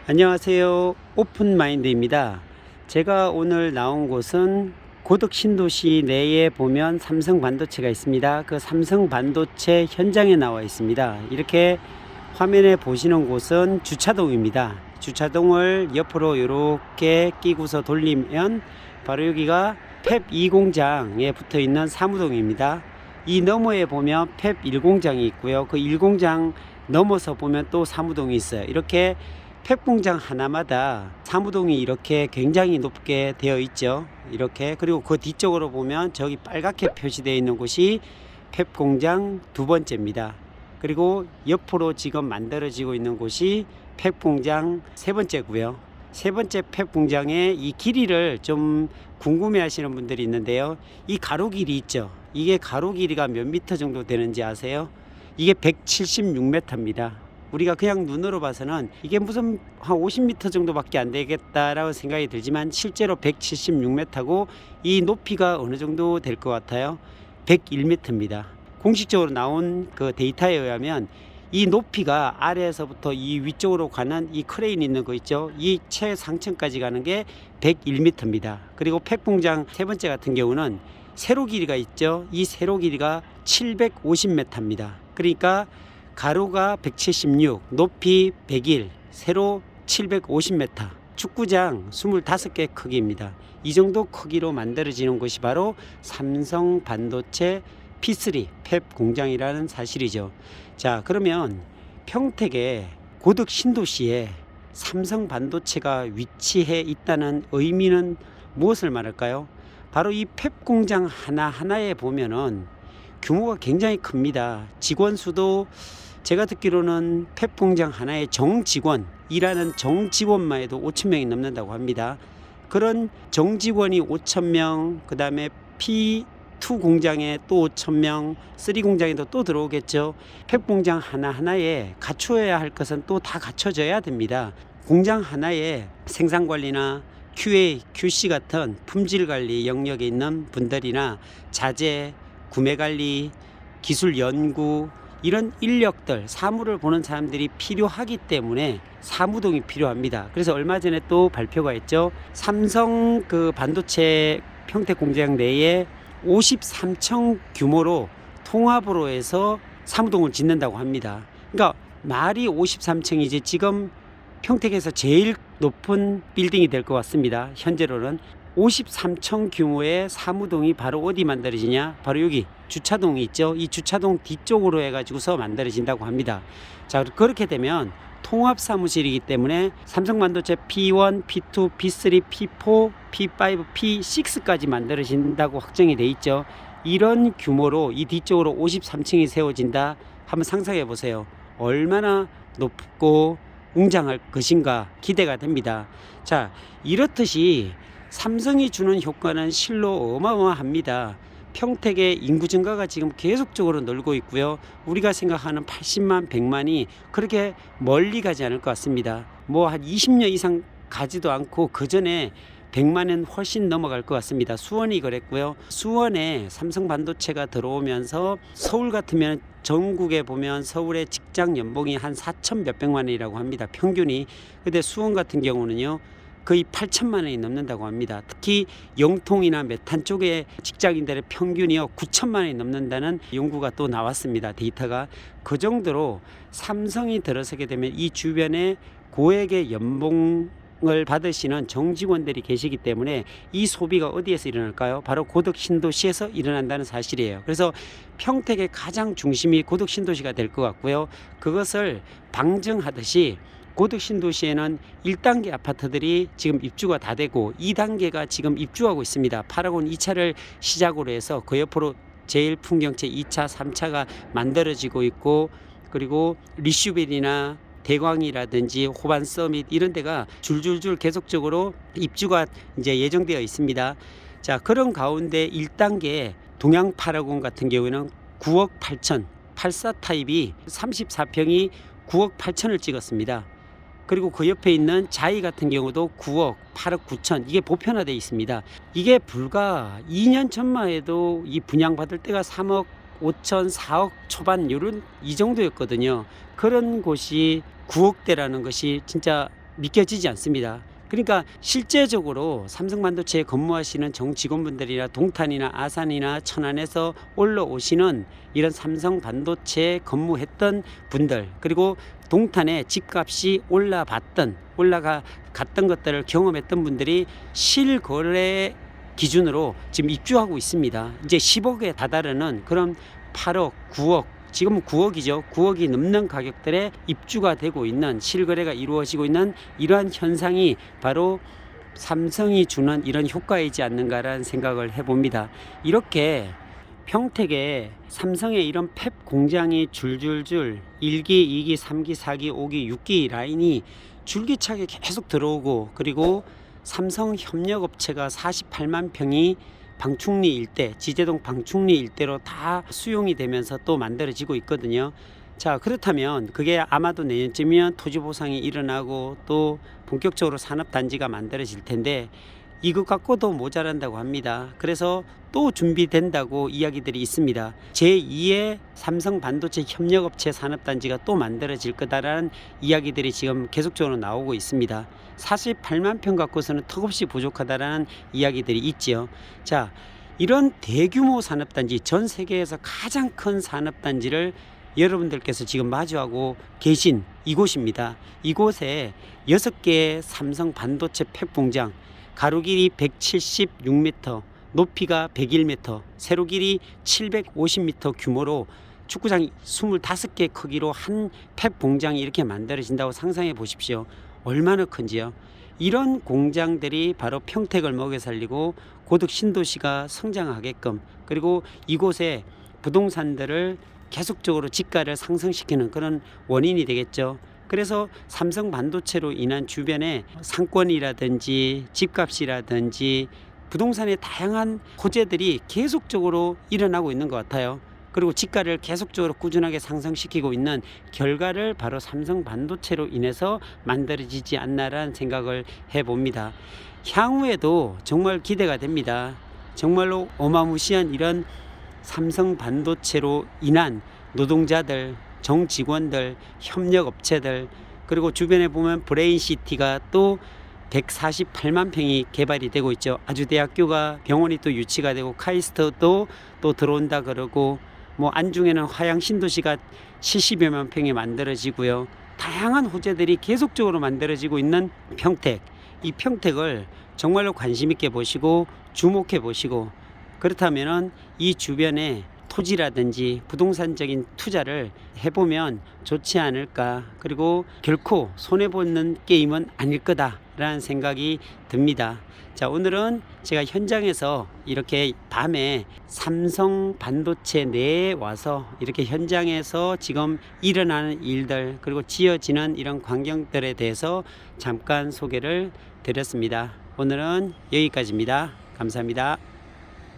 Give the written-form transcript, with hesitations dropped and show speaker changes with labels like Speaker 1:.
Speaker 1: 안녕하세요. 오픈마인드입니다. 제가 오늘 나온 곳은 고덕 신도시 내에 보면 삼성 반도체가 있습니다. 그 삼성 반도체 현장에 나와 있습니다. 이렇게 화면에 보시는 곳은 주차동입니다. 주차동을 옆으로 이렇게 끼고서 돌리면 바로 여기가 펩2 공장에 붙어 있는 사무동입니다. 이 너머에 보면 펩1 공장이 있고요. 그 1공장 넘어서 보면 또 사무동이 있어요. 이렇게 팩 공장 하나마다 사무동이 이렇게 굉장히 높게 되어 있죠. 이렇게. 그리고 그 뒤쪽으로 보면 저기 빨갛게 표시되어 있는 곳이 팩 공장 두 번째입니다. 그리고 옆으로 지금 만들어지고 있는 곳이 팩 공장 세 번째고요. 세 번째 팩 공장의 이 길이를 좀 궁금해 하시는 분들이 있는데요. 이 가로 길이 있죠. 이게 가로 길이가 몇 미터 정도 되는지 아세요? 이게 176m입니다. 우리가 그냥 눈으로 봐서는 이게 무슨 한 50m 정도밖에 안 되겠다라고 생각이 들지만 실제로 176m고 이 높이가 어느 정도 될 것 같아요? 101m입니다. 공식적으로 나온 그 데이터에 의하면 이 높이가 아래에서부터 이 위쪽으로 가는 이 크레인 있는 거 있죠? 이 최상층까지 가는 게 101m입니다. 그리고 팩공장 세 번째 같은 경우는 세로 길이가 있죠? 이 세로 길이가 750m입니다. 그러니까 가로가 176, 높이 101, 세로 750m, 축구장 25개 크기입니다. 이 정도 크기로 만들어지는 것이 바로 삼성 반도체 P3 펩 공장이라는 사실이죠. 자, 그러면 평택의 고덕 신도시에 삼성 반도체가 위치해 있다는 의미는 무엇을 말할까요? 바로 이 펩 공장 하나하나에 보면은 규모가 굉장히 큽니다. 직원 수도 제가 듣기로는 펩 공장 하나의 정직원, 일하는 정직원만 해도 5,000명이 넘는다고 합니다. 그런 정직원이 5,000명, 그 다음에 P2 공장에 또 5,000명, 3 공장에도 또 들어오겠죠. 펩 공장 하나하나에 갖춰야 할 것은 또 다 갖춰져야 됩니다. 공장 하나에 생산관리나 QA, QC 같은 품질관리 영역에 있는 분들이나 자재, 구매관리, 기술 연구, 이런 인력들, 사무를 보는 사람들이 필요하기 때문에 사무동이 필요합니다. 그래서 얼마 전에 또 발표가 있죠. 삼성 그 반도체 평택 공장 내에 53층 규모로 통합으로 해서 사무동을 짓는다고 합니다. 그러니까 말이 53층이지 지금 평택에서 제일 높은 빌딩이 될 것 같습니다. 현재로는 53층 규모의 사무동이 바로 어디 만들어지냐? 바로 여기 주차동이 있죠. 이 주차동 뒤쪽으로 해가지고서 만들어진다고 합니다. 자, 그렇게 되면 통합 사무실이기 때문에 삼성반도체 P1, P2, P3, P4, P5, P6까지 만들어진다고 확정이 돼 있죠. 이런 규모로 이 뒤쪽으로 53층이 세워진다. 한번 상상해 보세요. 얼마나 높고 웅장할 것인가 기대가 됩니다. 자, 이렇듯이 삼성이 주는 효과는 실로 어마어마합니다. 평택의 인구 증가가 지금 계속적으로 늘고 있고요. 우리가 생각하는 80만, 100만이 그렇게 멀리 가지 않을 것 같습니다. 뭐 한 20년 이상 가지도 않고 그 전에 100만은 훨씬 넘어갈 것 같습니다. 수원이 그랬고요. 수원에 삼성 반도체가 들어오면서 서울 같으면 전국에 보면 서울의 직장 연봉이 한 4천 몇백만 원이라고 합니다. 평균이. 근데 수원 같은 경우는요. 거의 8천만 원이 넘는다고 합니다. 특히 영통이나 메탄 쪽의 직장인들의 평균이요 9천만 원이 넘는다는 연구가 또 나왔습니다. 데이터가. 그 정도로 삼성이 들어서게 되면 이 주변에 고액의 연봉을 받으시는 정직원들이 계시기 때문에 이 소비가 어디에서 일어날까요? 바로 고덕 신도시에서 일어난다는 사실이에요. 그래서 평택의 가장 중심이 고덕 신도시가 될 것 같고요. 그것을 방증하듯이 고덕 신도시에는 1단계 아파트들이 지금 입주가 다 되고 2단계가 지금 입주하고 있습니다. 파라곤 2차를 시작으로 해서 그 옆으로 제일 풍경채 2차, 3차가 만들어지고 있고, 그리고 리슈벨이나 대광이라든지 호반 서밋 이런 데가 줄줄줄 계속적으로 입주가 이제 예정되어 있습니다. 자, 그런 가운데 1단계 동양 파라곤 같은 경우에는 9억 8천, 84 타입이 34평이 9억 8천을 찍었습니다. 그리고 그 옆에 있는 자이 같은 경우도 9억, 8억 9천, 이게 보편화되어 있습니다. 이게 불과 2년 전만 해도 이 분양받을 때가 3억 5천, 4억 초반 이 정도였거든요. 그런 곳이 9억대라는 것이 진짜 믿겨지지 않습니다. 그러니까 실제적으로 삼성반도체에 근무하시는 정직원분들이나 동탄이나 아산이나 천안에서 올라오시는 이런 삼성반도체에 근무했던 분들, 그리고 동탄에 집값이 올라갔던 것들을 경험했던 분들이 실거래 기준으로 지금 입주하고 있습니다. 이제 10억에 다다르는 그런 8억, 9억, 지금 9억이죠. 9억이 넘는 가격들에 입주가 되고 있는, 실거래가 이루어지고 있는 이러한 현상이 바로 삼성이 주는 이런 효과이지 않는가라는 생각을 해봅니다. 이렇게 평택에 삼성의 이런 팹 공장이 줄줄줄 1기, 2기, 3기, 4기, 5기, 6기 라인이 줄기차게 계속 들어오고, 그리고 삼성 협력업체가 48만 평이 방충리 일대, 지제동 방충리 일대로 다 수용이 되면서 또 만들어지고 있거든요. 자, 그렇다면 그게 아마도 내년쯤이면 토지 보상이 일어나고 또 본격적으로 산업단지가 만들어질 텐데, 이것 갖고도 모자란다고 합니다. 그래서 또 준비된다고 이야기들이 있습니다. 제2의 삼성 반도체 협력업체 산업단지가 또 만들어질 거다라는 이야기들이 지금 계속적으로 나오고 있습니다. 48만 평 갖고서는 턱없이 부족하다라는 이야기들이 있지요. 자, 이런 대규모 산업단지, 전 세계에서 가장 큰 산업단지를 여러분들께서 지금 마주하고 계신 이곳입니다. 이곳에 6개의 삼성 반도체 팹 공장, 가로 길이 176m, 높이가 101m, 세로 길이 750m 규모로 축구장 25개 크기로 한 팹 공장이 이렇게 만들어진다고 상상해 보십시오. 얼마나 큰지요. 이런 공장들이 바로 평택을 먹여 살리고 고덕 신도시가 성장하게끔, 그리고 이곳에 부동산들을 계속적으로 지가를 상승시키는 그런 원인이 되겠죠. 그래서 삼성 반도체로 인한 주변에 상권이라든지 집값이라든지 부동산의 다양한 호재들이 계속적으로 일어나고 있는 것 같아요. 그리고 지가를 계속적으로 꾸준하게 상승시키고 있는 결과를 바로 삼성 반도체로 인해서 만들어지지 않나라는 생각을 해봅니다. 향후에도 정말 기대가 됩니다. 정말로 어마무시한 이런 삼성 반도체로 인한 노동자들, 정직원들, 협력업체들, 그리고 주변에 보면 브레인시티가 또 148만 평이 개발이 되고 있죠. 아주대학교가, 병원이 또 유치가 되고, 카이스트도 또 들어온다 그러고, 뭐 안중에는 화양 신도시가 70여만 평이 만들어지고요. 다양한 호재들이 계속적으로 만들어지고 있는 평택. 이 평택을 정말로 관심 있게 보시고 주목해 보시고, 그렇다면은 이 주변에 토지라든지 부동산적인 투자를 해보면 좋지 않을까. 그리고 결코 손해보는 게임은 아닐 거다라는 생각이 듭니다. 자, 오늘은 제가 현장에서 이렇게 밤에 삼성 반도체 내에 와서 이렇게 현장에서 지금 일어나는 일들, 그리고 지어지는 이런 광경들에 대해서 잠깐 소개를 드렸습니다. 오늘은 여기까지입니다. 감사합니다.